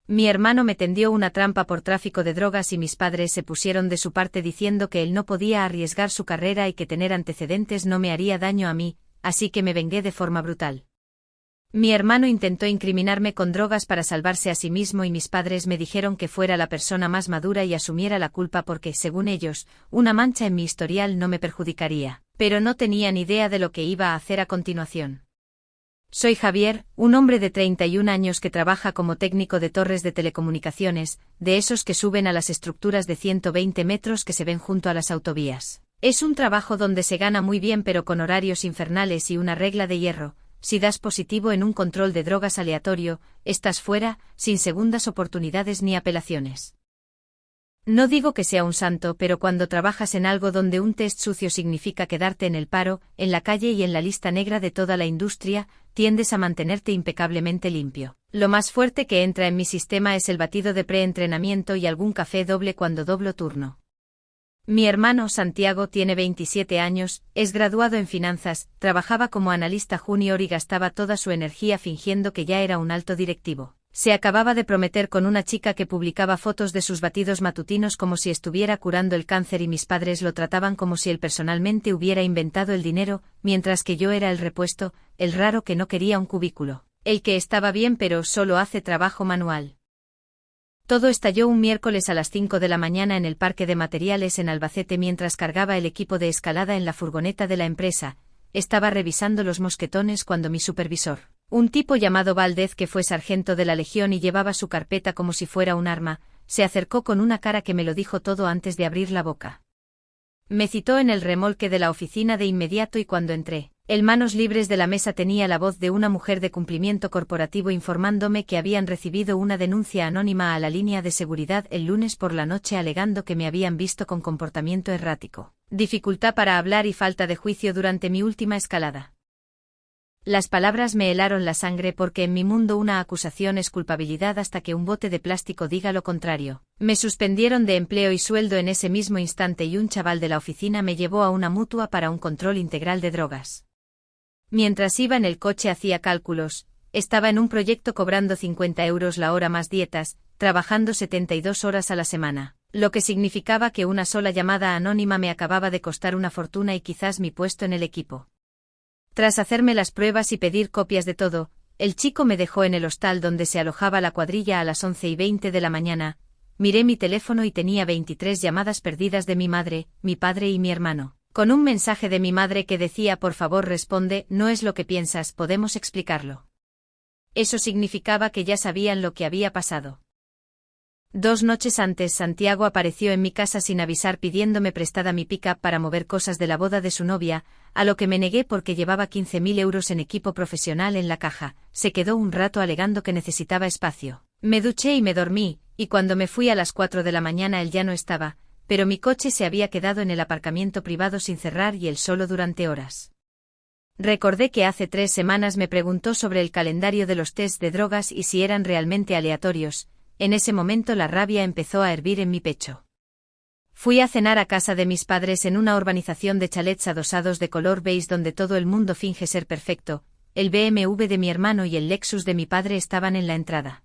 Mi hermano me tendió una trampa por tráfico de drogas y mis padres se pusieron de su parte diciendo que él no podía arriesgar su carrera y que tener antecedentes no me haría daño a mí, así que me vengué de forma brutal. Mi hermano intentó incriminarme con drogas para salvarse a sí mismo y mis padres me dijeron que fuera la persona más madura y asumiera la culpa porque, según ellos, una mancha en mi historial no me perjudicaría, pero no tenían idea de lo que iba a hacer a continuación. Soy Javier, un hombre de 31 años que trabaja como técnico de torres de telecomunicaciones, de esos que suben a las estructuras de 120 metros que se ven junto a las autovías. Es un trabajo donde se gana muy bien pero con horarios infernales y una regla de hierro: si das positivo en un control de drogas aleatorio, estás fuera, sin segundas oportunidades ni apelaciones. No digo que sea un santo, pero cuando trabajas en algo donde un test sucio significa quedarte en el paro, en la calle y en la lista negra de toda la industria, tiendes a mantenerte impecablemente limpio. Lo más fuerte que entra en mi sistema es el batido de preentrenamiento y algún café doble cuando doblo turno. Mi hermano Santiago tiene 27 años, es graduado en finanzas, trabajaba como analista junior y gastaba toda su energía fingiendo que ya era un alto directivo. Se acababa de prometer con una chica que publicaba fotos de sus batidos matutinos como si estuviera curando el cáncer y mis padres lo trataban como si él personalmente hubiera inventado el dinero, mientras que yo era el repuesto, el raro que no quería un cubículo, el que estaba bien pero solo hace trabajo manual. Todo estalló un miércoles a las 5 de la mañana en el parque de materiales en Albacete mientras cargaba el equipo de escalada en la furgoneta de la empresa. Estaba revisando los mosquetones cuando mi supervisor, un tipo llamado Valdez que fue sargento de la Legión y llevaba su carpeta como si fuera un arma, se acercó con una cara que me lo dijo todo antes de abrir la boca. Me citó en el remolque de la oficina de inmediato y cuando entré, el manos libres de la mesa tenía la voz de una mujer de cumplimiento corporativo informándome que habían recibido una denuncia anónima a la línea de seguridad el lunes por la noche alegando que me habían visto con comportamiento errático, dificultad para hablar y falta de juicio durante mi última escalada. Las palabras me helaron la sangre porque en mi mundo una acusación es culpabilidad hasta que un bote de plástico diga lo contrario. Me suspendieron de empleo y sueldo en ese mismo instante y un chaval de la oficina me llevó a una mutua para un control integral de drogas. Mientras iba en el coche hacía cálculos, estaba en un proyecto cobrando 50 euros la hora más dietas, trabajando 72 horas a la semana, lo que significaba que una sola llamada anónima me acababa de costar una fortuna y quizás mi puesto en el equipo. Tras hacerme las pruebas y pedir copias de todo, el chico me dejó en el hostal donde se alojaba la cuadrilla a las 11:20 de la mañana, miré mi teléfono y tenía 23 llamadas perdidas de mi madre, mi padre y mi hermano, con un mensaje de mi madre que decía por favor responde, no es lo que piensas, podemos explicarlo. Eso significaba que ya sabían lo que había pasado. 2 noches antes Santiago apareció en mi casa sin avisar pidiéndome prestada mi pick-up para mover cosas de la boda de su novia, a lo que me negué porque llevaba 15.000 euros en equipo profesional en la caja. Se quedó un rato alegando que necesitaba espacio. Me duché y me dormí, y cuando me fui a las 4 de la mañana él ya no estaba, pero mi coche se había quedado en el aparcamiento privado sin cerrar y él solo durante horas. Recordé que hace 3 semanas me preguntó sobre el calendario de los test de drogas y si eran realmente aleatorios. En ese momento la rabia empezó a hervir en mi pecho. Fui a cenar a casa de mis padres en una urbanización de chalets adosados de color beige donde todo el mundo finge ser perfecto. El BMW de mi hermano y el Lexus de mi padre estaban en la entrada.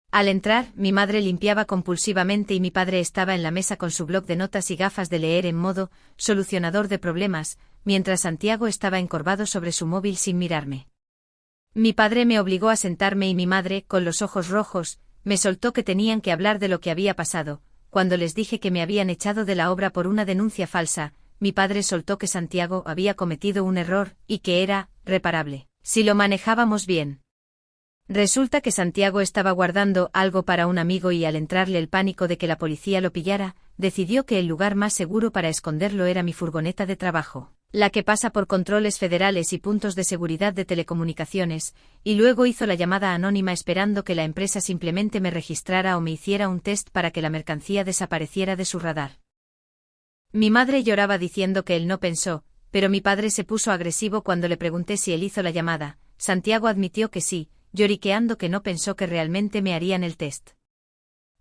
Al entrar, mi madre limpiaba compulsivamente y mi padre estaba en la mesa con su bloc de notas y gafas de leer en modo solucionador de problemas, mientras Santiago estaba encorvado sobre su móvil sin mirarme. Mi padre me obligó a sentarme y mi madre, con los ojos rojos, me soltó que tenían que hablar de lo que había pasado. Cuando les dije que me habían echado de la obra por una denuncia falsa, mi padre soltó que Santiago había cometido un error, y que era reparable, si lo manejábamos bien. Resulta que Santiago estaba guardando algo para un amigo y al entrarle el pánico de que la policía lo pillara, decidió que el lugar más seguro para esconderlo era mi furgoneta de trabajo, la que pasa por controles federales y puntos de seguridad de telecomunicaciones, y luego hizo la llamada anónima esperando que la empresa simplemente me registrara o me hiciera un test para que la mercancía desapareciera de su radar. Mi madre lloraba diciendo que él no pensó, pero mi padre se puso agresivo cuando le pregunté si él hizo la llamada. Santiago admitió que sí, lloriqueando que no pensó que realmente me harían el test.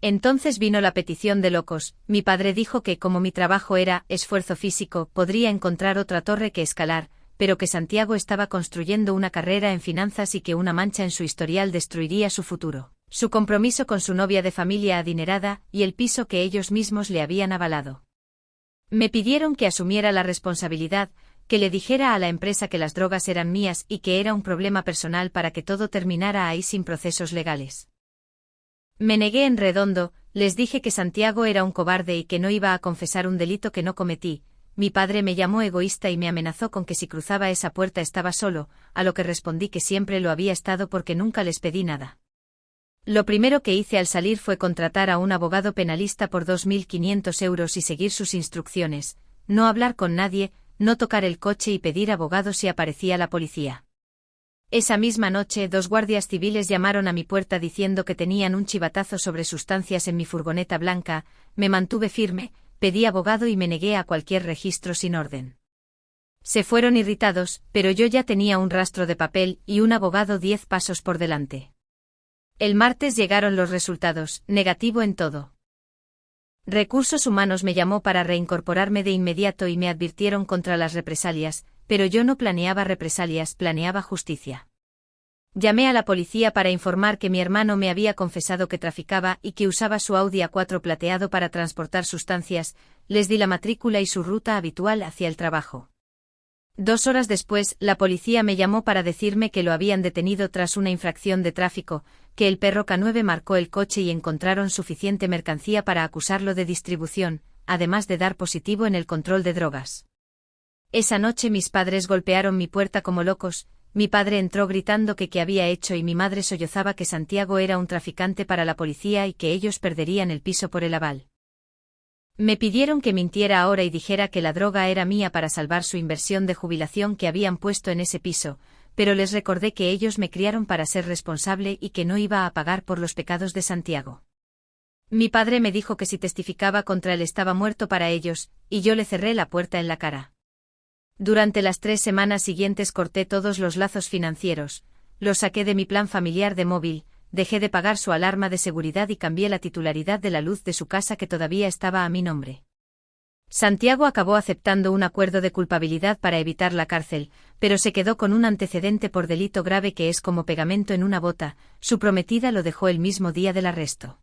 Entonces vino la petición de locos. Mi padre dijo que como mi trabajo era esfuerzo físico, podría encontrar otra torre que escalar, pero que Santiago estaba construyendo una carrera en finanzas y que una mancha en su historial destruiría su futuro. su compromiso con su novia de familia adinerada y el piso que ellos mismos le habían avalado. Me pidieron que asumiera la responsabilidad, que le dijera a la empresa que las drogas eran mías y que era un problema personal para que todo terminara ahí sin procesos legales. Me negué en redondo, les dije que Santiago era un cobarde y que no iba a confesar un delito que no cometí. Mi padre me llamó egoísta y me amenazó con que si cruzaba esa puerta estaba solo, a lo que respondí que siempre lo había estado porque nunca les pedí nada. Lo primero que hice al salir fue contratar a un abogado penalista por 2.500 euros y seguir sus instrucciones, no hablar con nadie, no tocar el coche y pedir abogados si aparecía la policía. Esa misma noche 2 guardias civiles llamaron a mi puerta diciendo que tenían un chivatazo sobre sustancias en mi furgoneta blanca, me mantuve firme, pedí abogado y me negué a cualquier registro sin orden. Se fueron irritados, pero yo ya tenía un rastro de papel y un abogado 10 pasos por delante. El martes llegaron los resultados, negativo en todo. Recursos Humanos me llamó para reincorporarme de inmediato y me advirtieron contra las represalias, pero yo no planeaba represalias, planeaba justicia. Llamé a la policía para informar que mi hermano me había confesado que traficaba y que usaba su Audi A4 plateado para transportar sustancias, les di la matrícula y su ruta habitual hacia el trabajo. 2 horas después, la policía me llamó para decirme que lo habían detenido tras una infracción de tráfico, que el perro K9 marcó el coche y encontraron suficiente mercancía para acusarlo de distribución, además de dar positivo en el control de drogas. Esa noche mis padres golpearon mi puerta como locos, mi padre entró gritando que qué había hecho y mi madre sollozaba que Santiago era un traficante para la policía y que ellos perderían el piso por el aval. Me pidieron que mintiera ahora y dijera que la droga era mía para salvar su inversión de jubilación que habían puesto en ese piso, pero les recordé que ellos me criaron para ser responsable y que no iba a pagar por los pecados de Santiago. Mi padre me dijo que si testificaba contra él estaba muerto para ellos, y yo le cerré la puerta en la cara. Durante las 3 semanas siguientes corté todos los lazos financieros, los saqué de mi plan familiar de móvil, dejé de pagar su alarma de seguridad y cambié la titularidad de la luz de su casa que todavía estaba a mi nombre. Santiago acabó aceptando un acuerdo de culpabilidad para evitar la cárcel, pero se quedó con un antecedente por delito grave que es como pegamento en una bota, su prometida lo dejó el mismo día del arresto.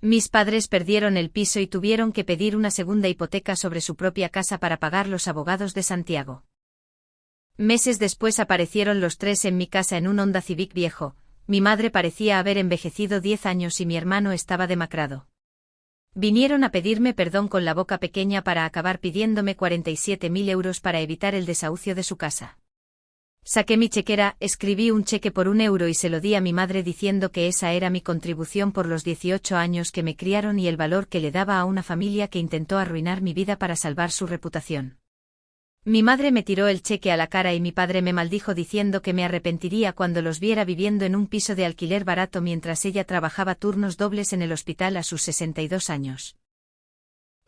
Mis padres perdieron el piso y tuvieron que pedir una segunda hipoteca sobre su propia casa para pagar los abogados de Santiago. Meses después aparecieron los 3 en mi casa en un Honda Civic viejo, mi madre parecía haber envejecido 10 años y mi hermano estaba demacrado. Vinieron a pedirme perdón con la boca pequeña para acabar pidiéndome 47.000 euros para evitar el desahucio de su casa. Saqué mi chequera, escribí un cheque por 1 euro y se lo di a mi madre diciendo que esa era mi contribución por los 18 años que me criaron y el valor que le daba a una familia que intentó arruinar mi vida para salvar su reputación. Mi madre me tiró el cheque a la cara y mi padre me maldijo diciendo que me arrepentiría cuando los viera viviendo en un piso de alquiler barato mientras ella trabajaba turnos dobles en el hospital a sus 62 años.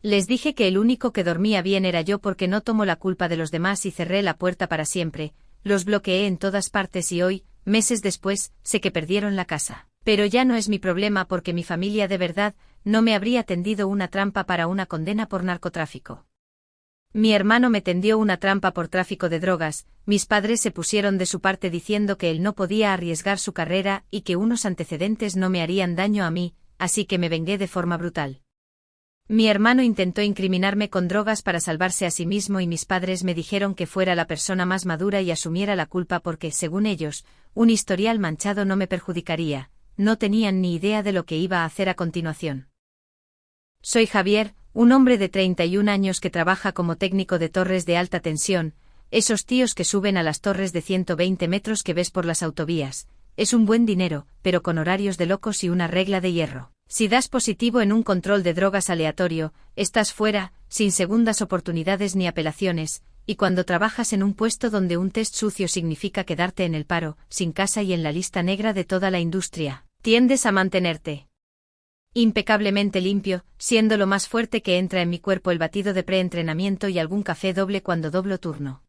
Les dije que el único que dormía bien era yo porque no tomo la culpa de los demás y cerré la puerta para siempre, los bloqueé en todas partes y hoy, meses después, sé que perdieron la casa. Pero ya no es mi problema porque mi familia de verdad no me habría tendido una trampa para una condena por narcotráfico. Mi hermano me tendió una trampa por tráfico de drogas, mis padres se pusieron de su parte diciendo que él no podía arriesgar su carrera y que unos antecedentes no me harían daño a mí, así que me vengué de forma brutal. Mi hermano intentó incriminarme con drogas para salvarse a sí mismo y mis padres me dijeron que fuera la persona más madura y asumiera la culpa porque, según ellos, un historial manchado no me perjudicaría, no tenían ni idea de lo que iba a hacer a continuación. Soy Javier, un hombre de 31 años que trabaja como técnico de torres de alta tensión, esos tíos que suben a las torres de 120 metros que ves por las autovías, es un buen dinero, pero con horarios de locos y una regla de hierro. Si das positivo en un control de drogas aleatorio, estás fuera, sin segundas oportunidades ni apelaciones, y cuando trabajas en un puesto donde un test sucio significa quedarte en el paro, sin casa y en la lista negra de toda la industria, tiendes a mantenerte impecablemente limpio, siendo lo más fuerte que entra en mi cuerpo el batido de preentrenamiento y algún café doble cuando doblo turno.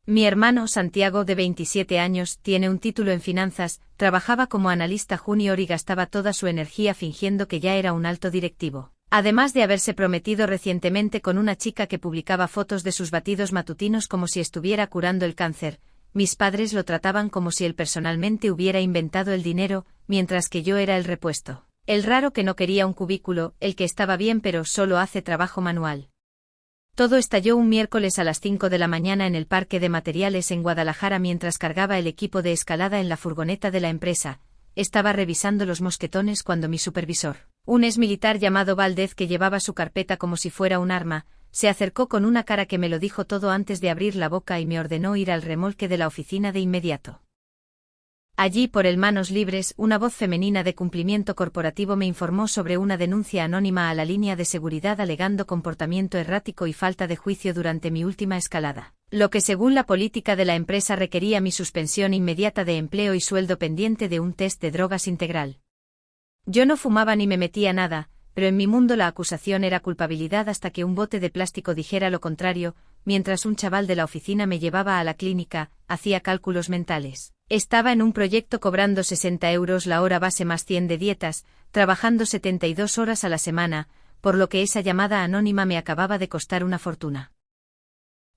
Mi hermano Santiago, de 27 años, tiene un título en finanzas, trabajaba como analista junior y gastaba toda su energía fingiendo que ya era un alto directivo. Además de haberse prometido recientemente con una chica que publicaba fotos de sus batidos matutinos como si estuviera curando el cáncer, mis padres lo trataban como si él personalmente hubiera inventado el dinero, mientras que yo era el repuesto. El raro que no quería un cubículo, el que estaba bien pero solo hace trabajo manual. Todo estalló un miércoles a las 5 de la mañana en el parque de materiales en Guadalajara mientras cargaba el equipo de escalada en la furgoneta de la empresa. Estaba revisando los mosquetones cuando mi supervisor, un exmilitar llamado Valdez que llevaba su carpeta como si fuera un arma, se acercó con una cara que me lo dijo todo antes de abrir la boca y me ordenó ir al remolque de la oficina de inmediato. Allí, por el manos libres, una voz femenina de cumplimiento corporativo me informó sobre una denuncia anónima a la línea de seguridad alegando comportamiento errático y falta de juicio durante mi última escalada, lo que según la política de la empresa requería mi suspensión inmediata de empleo y sueldo pendiente de un test de drogas integral. Yo no fumaba ni me metía nada, pero en mi mundo la acusación era culpabilidad hasta que un bote de plástico dijera lo contrario, mientras un chaval de la oficina me llevaba a la clínica, hacía cálculos mentales. Estaba en un proyecto cobrando 60 euros la hora base más 100 de dietas, trabajando 72 horas a la semana, por lo que esa llamada anónima me acababa de costar una fortuna.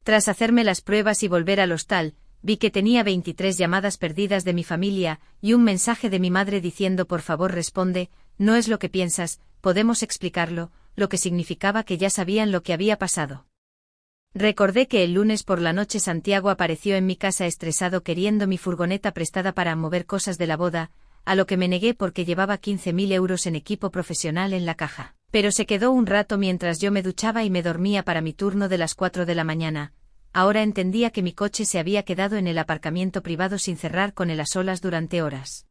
Tras hacerme las pruebas y volver al hostal, vi que tenía 23 llamadas perdidas de mi familia y un mensaje de mi madre diciendo por favor responde, no es lo que piensas, podemos explicarlo, lo que significaba que ya sabían lo que había pasado. Recordé que el lunes por la noche Santiago apareció en mi casa estresado queriendo mi furgoneta prestada para mover cosas de la boda, a lo que me negué porque llevaba 15.000 euros en equipo profesional en la caja. Pero se quedó un rato mientras yo me duchaba y me dormía para mi turno de las 4 de la mañana. Ahora entendía que mi coche se había quedado en el aparcamiento privado sin cerrar con él a solas durante horas.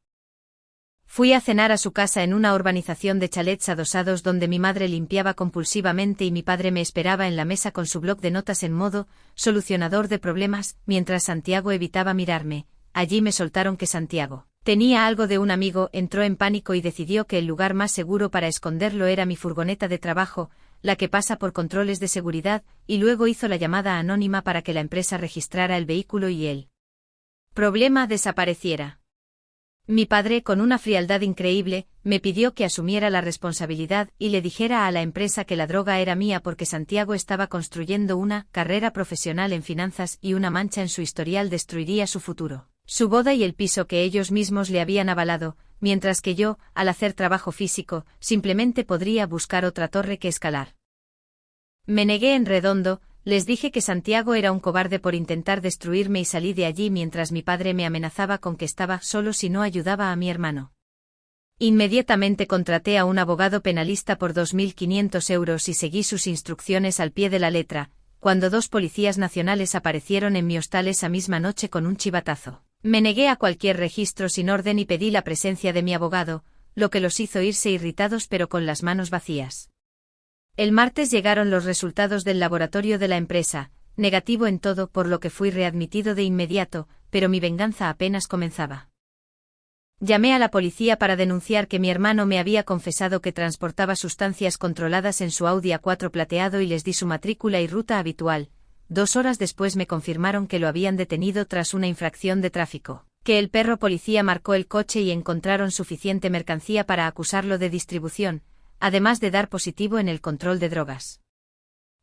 Fui a cenar a su casa en una urbanización de chalets adosados donde mi madre limpiaba compulsivamente y mi padre me esperaba en la mesa con su bloc de notas en modo solucionador de problemas, mientras Santiago evitaba mirarme. Allí me soltaron que Santiago tenía algo de un amigo, entró en pánico y decidió que el lugar más seguro para esconderlo era mi furgoneta de trabajo, la que pasa por controles de seguridad, y luego hizo la llamada anónima para que la empresa registrara el vehículo y el problema desapareciera. Mi padre, con una frialdad increíble, me pidió que asumiera la responsabilidad y le dijera a la empresa que la droga era mía porque Santiago estaba construyendo una carrera profesional en finanzas y una mancha en su historial destruiría su futuro, su boda y el piso que ellos mismos le habían avalado, mientras que yo, al hacer trabajo físico, simplemente podría buscar otra torre que escalar. Me negué en redondo. Les dije que Santiago era un cobarde por intentar destruirme y salí de allí mientras mi padre me amenazaba con que estaba solo si no ayudaba a mi hermano. Inmediatamente contraté a un abogado penalista por 2.500 euros y seguí sus instrucciones al pie de la letra, cuando 2 policías nacionales aparecieron en mi hostal esa misma noche con un chivatazo. Me negué a cualquier registro sin orden y pedí la presencia de mi abogado, lo que los hizo irse irritados pero con las manos vacías. El martes llegaron los resultados del laboratorio de la empresa, negativo en todo por lo que fui readmitido de inmediato, pero mi venganza apenas comenzaba. Llamé a la policía para denunciar que mi hermano me había confesado que transportaba sustancias controladas en su Audi A4 plateado y les di su matrícula y ruta habitual. 2 horas después me confirmaron que lo habían detenido tras una infracción de tráfico, que el perro policía marcó el coche y encontraron suficiente mercancía para acusarlo de distribución, además de dar positivo en el control de drogas.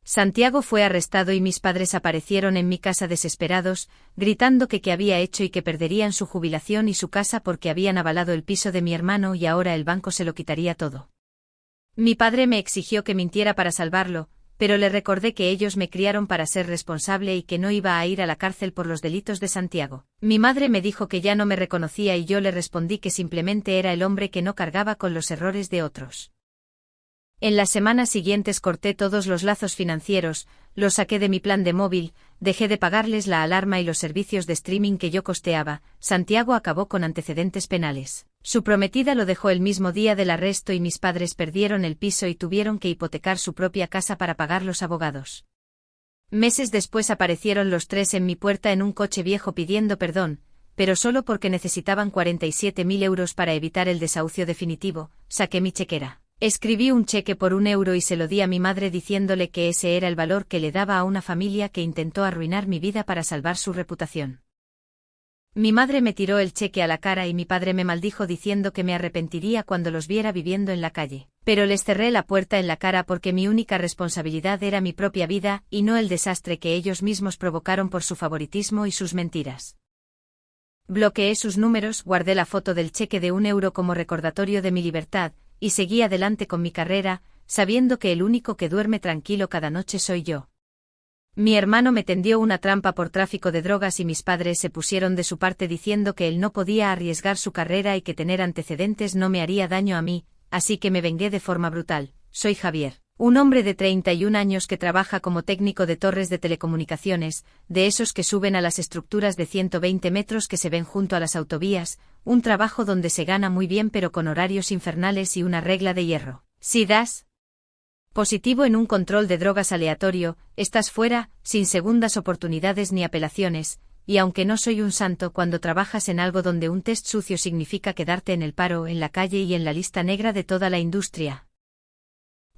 Santiago fue arrestado y mis padres aparecieron en mi casa desesperados, gritando que qué había hecho y que perderían su jubilación y su casa porque habían avalado el piso de mi hermano y ahora el banco se lo quitaría todo. Mi padre me exigió que mintiera para salvarlo, pero le recordé que ellos me criaron para ser responsable y que no iba a ir a la cárcel por los delitos de Santiago. Mi madre me dijo que ya no me reconocía y yo le respondí que simplemente era el hombre que no cargaba con los errores de otros. En las semanas siguientes corté todos los lazos financieros, los saqué de mi plan de móvil, dejé de pagarles la alarma y los servicios de streaming que yo costeaba. Santiago acabó con antecedentes penales. Su prometida lo dejó el mismo día del arresto y mis padres perdieron el piso y tuvieron que hipotecar su propia casa para pagar los abogados. Meses después aparecieron los 3 en mi puerta en un coche viejo pidiendo perdón, pero solo porque necesitaban 47.000 euros para evitar el desahucio definitivo. Saqué mi chequera. Escribí un cheque por 1 euro y se lo di a mi madre diciéndole que ese era el valor que le daba a una familia que intentó arruinar mi vida para salvar su reputación. Mi madre me tiró el cheque a la cara y mi padre me maldijo diciendo que me arrepentiría cuando los viera viviendo en la calle. Pero les cerré la puerta en la cara porque mi única responsabilidad era mi propia vida y no el desastre que ellos mismos provocaron por su favoritismo y sus mentiras. Bloqueé sus números, guardé la foto del cheque de €1 como recordatorio de mi libertad, y seguí adelante con mi carrera, sabiendo que el único que duerme tranquilo cada noche soy yo. Mi hermano me tendió una trampa por tráfico de drogas y mis padres se pusieron de su parte diciendo que él no podía arriesgar su carrera y que tener antecedentes no me haría daño a mí, así que me vengué de forma brutal. Soy Javier, un hombre de 31 años que trabaja como técnico de torres de telecomunicaciones, de esos que suben a las estructuras de 120 metros que se ven junto a las autovías, un trabajo donde se gana muy bien pero con horarios infernales y una regla de hierro. Si das positivo en un control de drogas aleatorio, estás fuera, sin segundas oportunidades ni apelaciones, y aunque no soy un santo, cuando trabajas en algo donde un test sucio significa quedarte en el paro, en la calle y en la lista negra de toda la industria.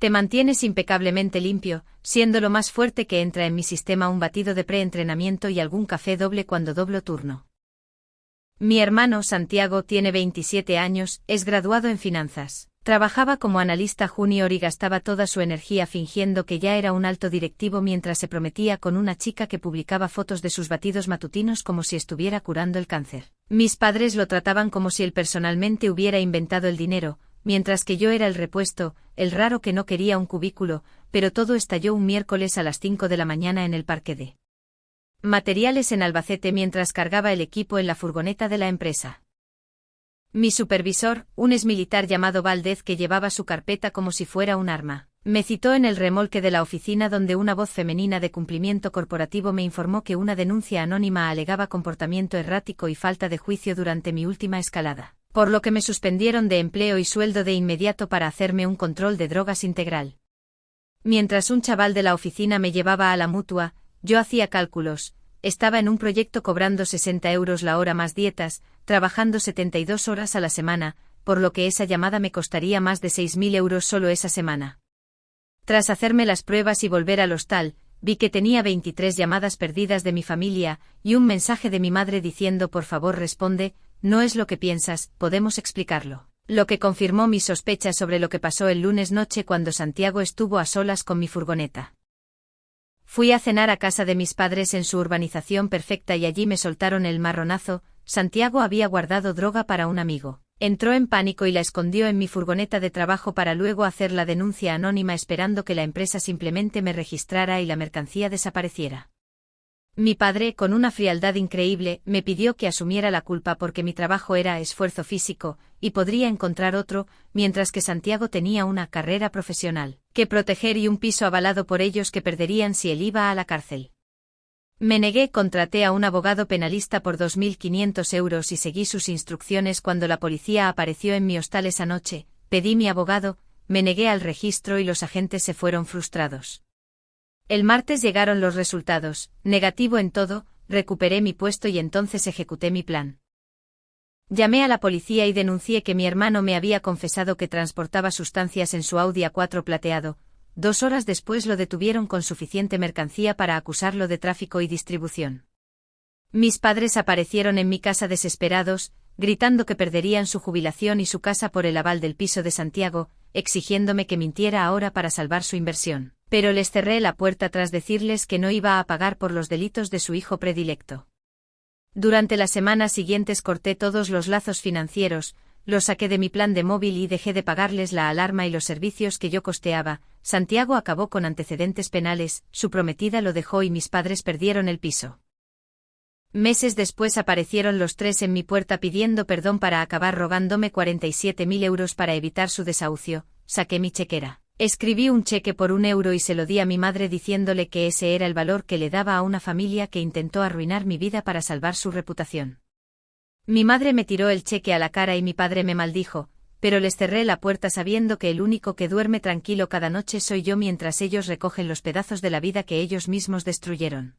Te mantienes impecablemente limpio, siendo lo más fuerte que entra en mi sistema un batido de preentrenamiento y algún café doble cuando doblo turno. Mi hermano Santiago tiene 27 años, es graduado en finanzas. Trabajaba como analista junior y gastaba toda su energía fingiendo que ya era un alto directivo mientras se prometía con una chica que publicaba fotos de sus batidos matutinos como si estuviera curando el cáncer. Mis padres lo trataban como si él personalmente hubiera inventado el dinero, mientras que yo era el repuesto, el raro que no quería un cubículo, pero todo estalló un miércoles a las 5 de la mañana en el parque de materiales en Albacete mientras cargaba el equipo en la furgoneta de la empresa. Mi supervisor, un exmilitar llamado Valdez que llevaba su carpeta como si fuera un arma, me citó en el remolque de la oficina donde una voz femenina de cumplimiento corporativo me informó que una denuncia anónima alegaba comportamiento errático y falta de juicio durante mi última escalada, por lo que me suspendieron de empleo y sueldo de inmediato para hacerme un control de drogas integral. Mientras un chaval de la oficina me llevaba a la mutua, yo hacía cálculos. Estaba en un proyecto cobrando 60 € la hora más dietas, trabajando 72 horas a la semana, por lo que esa llamada me costaría más de 6.000 € solo esa semana. Tras hacerme las pruebas y volver al hostal, vi que tenía 23 llamadas perdidas de mi familia, y un mensaje de mi madre diciendo por favor responde, no es lo que piensas, podemos explicarlo. Lo que confirmó mis sospechas sobre lo que pasó el lunes noche cuando Santiago estuvo a solas con mi furgoneta. Fui a cenar a casa de mis padres en su urbanización perfecta y allí me soltaron el marronazo. Santiago había guardado droga para un amigo. Entró en pánico y la escondió en mi furgoneta de trabajo para luego hacer la denuncia anónima esperando que la empresa simplemente me registrara y la mercancía desapareciera. Mi padre, con una frialdad increíble, me pidió que asumiera la culpa porque mi trabajo era esfuerzo físico, y podría encontrar otro, mientras que Santiago tenía una carrera profesional que proteger y un piso avalado por ellos que perderían si él iba a la cárcel. Me negué, contraté a un abogado penalista por 2.500 € y seguí sus instrucciones cuando la policía apareció en mi hostal esa noche, pedí mi abogado, me negué al registro y los agentes se fueron frustrados. El martes llegaron los resultados, negativo en todo, recuperé mi puesto y entonces ejecuté mi plan. Llamé a la policía y denuncié que mi hermano me había confesado que transportaba sustancias en su Audi A4 plateado. 2 horas después lo detuvieron con suficiente mercancía para acusarlo de tráfico y distribución. Mis padres aparecieron en mi casa desesperados, gritando que perderían su jubilación y su casa por el aval del piso de Santiago, exigiéndome que mintiera ahora para salvar su inversión. Pero les cerré la puerta tras decirles que no iba a pagar por los delitos de su hijo predilecto. Durante las semanas siguientes corté todos los lazos financieros, los saqué de mi plan de móvil y dejé de pagarles la alarma y los servicios que yo costeaba. Santiago acabó con antecedentes penales, su prometida lo dejó y mis padres perdieron el piso. Meses después aparecieron los tres en mi puerta pidiendo perdón para acabar rogándome 47.000 € para evitar su desahucio. Saqué mi chequera. Escribí un cheque por €1 y se lo di a mi madre diciéndole que ese era el valor que le daba a una familia que intentó arruinar mi vida para salvar su reputación. Mi madre me tiró el cheque a la cara y mi padre me maldijo, pero les cerré la puerta sabiendo que el único que duerme tranquilo cada noche soy yo mientras ellos recogen los pedazos de la vida que ellos mismos destruyeron.